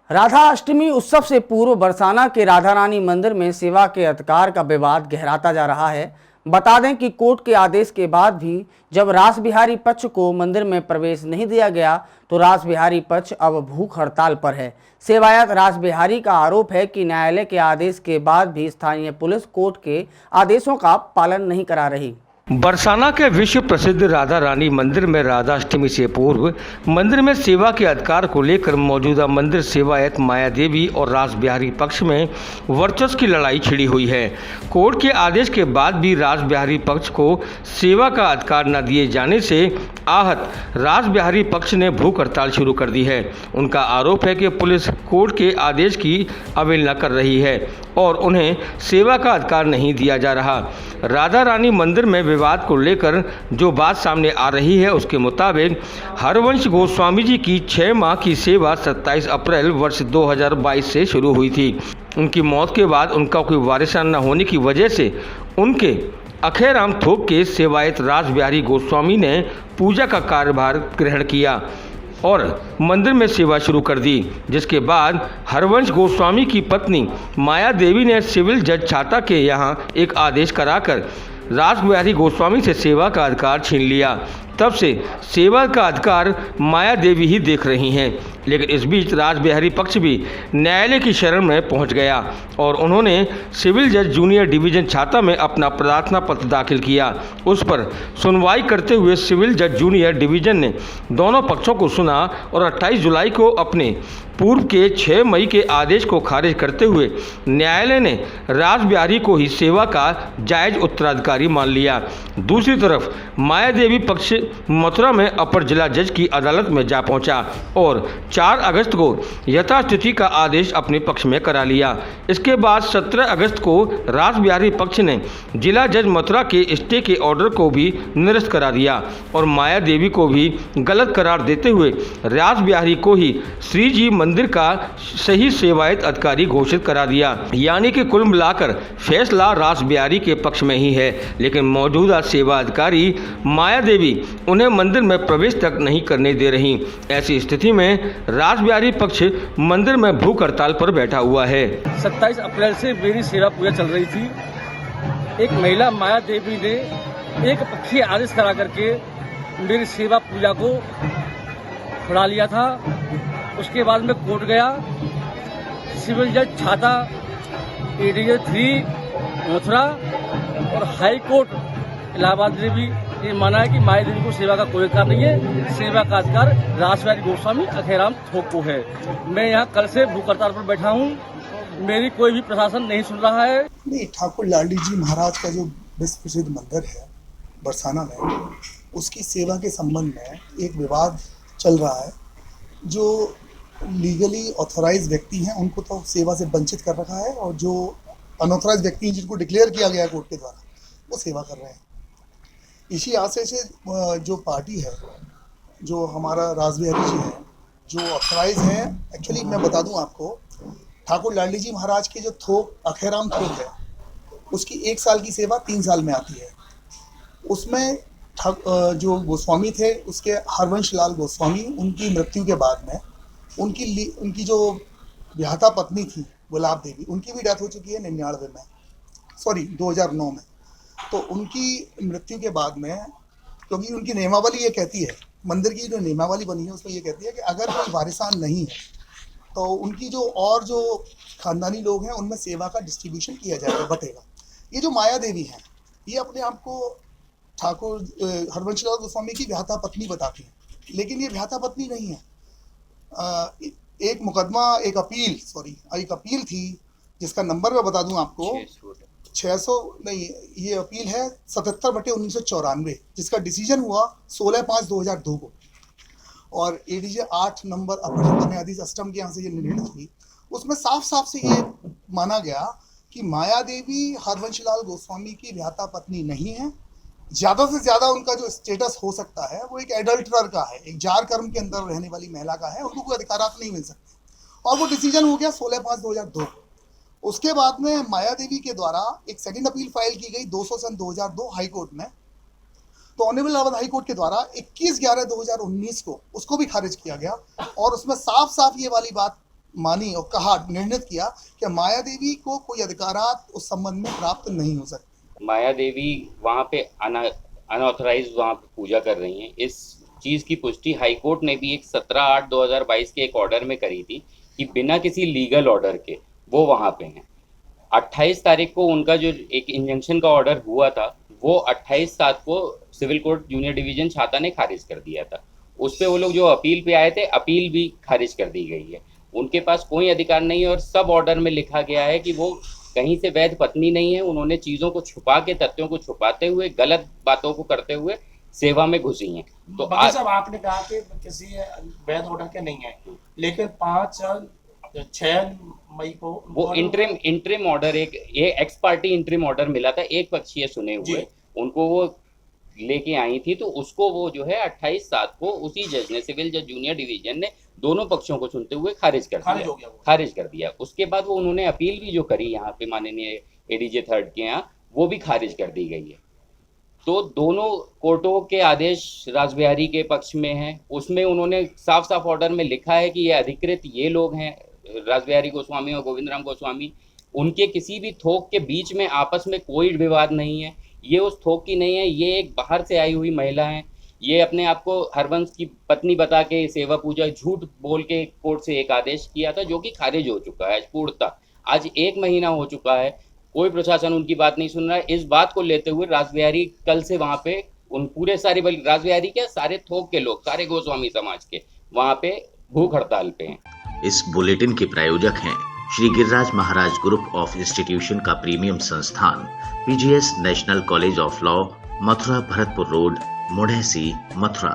राधा अष्टमी उत्सव से पूर्व बरसाना के राधा रानी मंदिर में सेवा के अधिकार का विवाद गहराता जा रहा है। बता दें कि कोर्ट के आदेश के बाद भी जब रास बिहारी पक्ष को मंदिर में प्रवेश नहीं दिया गया तो रास बिहारी पक्ष अब भूख हड़ताल पर है। सेवायत रास बिहारी का आरोप है कि न्यायालय के आदेश के बाद भी स्थानीय पुलिस कोर्ट के आदेशों का पालन नहीं करा रही। बरसाना के विश्व प्रसिद्ध राधा रानी मंदिर में राधाष्टमी से पूर्व मंदिर में सेवा के अधिकार को लेकर मौजूदा मंदिर सेवायत माया देवी और रास बिहारी पक्ष में वर्चस्व की लड़ाई छिड़ी हुई है। कोर्ट के आदेश के बाद भी रास बिहारी पक्ष को सेवा का अधिकार न दिए जाने से आहत रास बिहारी पक्ष ने भूख हड़ताल शुरू कर दी है। उनका आरोप है कि पुलिस कोर्ट के आदेश की अवहेलना कर रही है और उन्हें सेवा का अधिकार नहीं दिया जा रहा। राधा रानी मंदिर में विवाद को लेकर जो बात सामने आ रही है उसके मुताबिक हरवंश गोस्वामी जी की 6 माह की सेवा 27 अप्रैल वर्ष 2022 से शुरू हुई थी। उनकी मौत के बाद उनका कोई वारिसान न होने की वजह से उनके अखेराम थोक के सेवायत रास बिहारी गोस्वामी ने पूजा का कार्यभार ग्रहण किया और मंदिर में सेवा शुरू कर दी, जिसके बाद हरवंश गोस्वामी की पत्नी माया देवी ने सिविल जज छाता के यहाँ एक आदेश कराकर रास बिहारी गोस्वामी से सेवा का अधिकार छीन लिया। तब से सेवा का अधिकार माया देवी ही देख रही हैं। लेकिन इस बीच रास बिहारी पक्ष भी न्यायालय की शरण में पहुंच गया और उन्होंने सिविल जज जूनियर डिवीजन छाता में अपना प्रार्थना पत्र दाखिल किया। उस पर सुनवाई करते हुए सिविल जज जूनियर डिवीजन ने दोनों पक्षों को सुना और 28 जुलाई को अपने पूर्व के 6 मई के आदेश को खारिज करते हुए न्यायालय ने रास बिहारी को ही सेवा का जायज उत्तराधिकारी मान लिया। दूसरी तरफ माया देवी पक्ष मथुरा में अपर जिला जज की अदालत में जा पहुंचा और 4 अगस्त को यथास्थिति का आदेश अपने पक्ष में करा लिया। इसके बाद 17 अगस्त को रास बिहारी पक्ष ने जिला जज मथुरा के स्टे के ऑर्डर को भी निरस्त करा दिया और माया देवी को भी गलत करार देते हुए रास बिहारी को ही श्री जी मंदिर का सही सेवायत अधिकारी घोषित करा दिया। यानी कि कुल मिलाकर फैसला रास बिहारी के पक्ष में ही है, लेकिन मौजूदा सेवा अधिकारी माया देवी उन्हें मंदिर में प्रवेश तक नहीं करने दे रही। ऐसी स्थिति में रास बिहारी पक्ष मंदिर में भूख हड़ताल पर बैठा हुआ है। 27 अप्रैल से मेरी सेवा पूजा चल रही थी। एक महिला माया देवी ने एक पक्षीय आदेश करा करके मेरी सेवा पूजा को छुड़ा लिया था। उसके बाद मैं कोर्ट गया। सिविल जज छाता एडीजे 3 मथुरा और हाई कोर्ट इलाहाबाद ने भी ये माना है कि माया देवी को सेवा का कोई अधिकार नहीं है। सेवा का अधिकार रास बिहारी गोस्वामी अखेराम थोक को है। मैं यहाँ कल से भूख हड़ताल पर बैठा हूँ। मेरी कोई भी प्रशासन नहीं सुन रहा है। नहीं, ठाकुर लाडी जी महाराज का जो विश्व प्रसिद्ध मंदिर है बरसाना में, उसकी सेवा के संबंध में एक विवाद चल रहा है। जो लीगली ऑथोराइज व्यक्ति हैं उनको तो सेवा से वंचित कर रखा है और जो अनऑथोराइज व्यक्ति हैं जिनको डिक्लेयर किया गया कोर्ट के द्वारा वो सेवा कर रहे हैं। इसी आशय से जो पार्टी है, जो हमारा रास बिहारी जी है, जो ऑथोराइज है, एक्चुअली मैं बता दूं आपको, ठाकुर लाडी जी महाराज के जो थोक अखेराम थोक है उसकी 1 साल की सेवा 3 साल में आती है। उसमें जो गोस्वामी थे उसके हरवंश लाल गोस्वामी, उनकी मृत्यु के बाद में उनकी जो विहाता पत्नी थी गुलाब देवी, उनकी भी डेथ हो चुकी है 99 में, सॉरी 2009 में। तो उनकी मृत्यु के बाद में, क्योंकि उनकी नियमावली ये कहती है, मंदिर की जो नियमावली बनी है उसमें ये कहती है कि अगर कोई वारिसान नहीं है तो उनकी जो खानदानी लोग हैं उनमें सेवा का डिस्ट्रीब्यूशन किया जाएगा, बटेगा। ये जो माया देवी हैं ये अपने आप को ठाकुर हरवंश लाल गोस्वामी की विहाता पत्नी बताती हैं, लेकिन ये विहाता पत्नी नहीं है। एक मुकदमा, एक अपील थी जिसका नंबर मैं बता दूं आपको, 600 नहीं, ये अपील है 77/1994, जिसका डिसीजन हुआ 16/5/2002 को और एडीजे 8 नंबर अपर न्यायाधीश अष्टम के यहाँ से ये निर्णय हुई। उसमें साफ साफ से ये माना गया कि माया देवी हरवंश लाल गोस्वामी की विहाता पत्नी नहीं है। ज़्यादा से ज़्यादा उनका जो स्टेटस हो सकता है वो एक एडल्टरर का है, एक जार कर्म के अंदर रहने वाली महिला का है, उनको कोई अधिकारात नहीं मिल सकते। और वो डिसीजन हो गया 16/5/2002। उसके बाद में माया देवी के द्वारा एक सेकंड अपील फाइल की गई 200/2002 हाई कोर्ट में। तो ऑनरेबल इलाहाबाद हाई कोर्ट के द्वारा 21/11/2019 को उसको भी खारिज किया गया और उसमें साफ साफ ये वाली बात मानी और कहा, निर्णित किया कि माया देवी को कोई अधिकारात उस संबंध में प्राप्त नहीं हो सकते। माया देवी वहाँ पे अनऑथराइज वहाँ पे पूजा कर रही हैं। इस चीज़ की पुष्टि हाई कोर्ट ने भी एक 17/8/2022 के एक ऑर्डर में करी थी कि बिना किसी लीगल ऑर्डर के वो वहाँ पे हैं। 28 तारीख को उनका जो एक इंजंक्शन का ऑर्डर हुआ था वो 28/7 को सिविल कोर्ट जूनियर डिवीजन छाता ने खारिज कर दिया था। उस पे वो लोग जो अपील पे आए थे, अपील भी खारिज कर दी गई है। उनके पास कोई अधिकार नहीं है और सब ऑर्डर में लिखा गया है कि वो कहीं से वैध पत्नी नहीं है। उन्होंने चीज़ों को छुपा के, तथ्यों को छुपाते हुए, गलत बातों को करते हुए सेवा में घुसी हैं। तो बाकी साहब आपने कहा कि किसी वैध ऑर्डर के नहीं है, लेकिन 6 मई को वो इंटरिम ऑर्डर, एक एक्स पार्टी इंटरिम ऑर्डर मिला था, एक पक्षीय सुने हुए, उनको वो लेके आई थी। तो उसको वो जो है 28/7 को उसी जज ने, सिविल जज जूनियर डिवीजन ने दोनों पक्षों को सुनते हुए खारिज कर दिया। उसके बाद वो उन्होंने अपील भी जो करी यहाँ पे माननीय एडीजे 3rd के यहाँ, वो भी खारिज कर दी गई है। तो दोनों कोर्टों के आदेश रासबिहारी के पक्ष में हैं। उसमें उन्होंने साफ साफ ऑर्डर में लिखा है कि ये अधिकृत ये लोग हैं, रासबिहारी गोस्वामी और गोविंद राम गोस्वामी। उनके किसी भी थोक के बीच में आपस में कोई विवाद नहीं है। ये उस थोक की नहीं है, ये एक बाहर से आई हुई महिला है। ये अपने आप को हरवंश की पत्नी बता के सेवा पूजा झूठ बोल के कोर्ट से एक आदेश किया था, जो कि खारिज हो चुका है पूर्णतः। आज 1 महीना हो चुका है, कोई प्रशासन उनकी बात नहीं सुन रहा है। इस बात को लेते हुए रासबिहारी कल से वहाँ पे उन पूरे सारे रासबिहारी क्या सारे थोक के लोग, सारे गोस्वामी समाज के वहाँ पे भूख हड़ताल पे हैं। इस बुलेटिन के प्रायोजक हैं Shri Giriraj Maharaj group of institution का प्रीमियम संस्थान PGS national college of law, Mathura Bharatpur road, Mudhaisi, Mathura.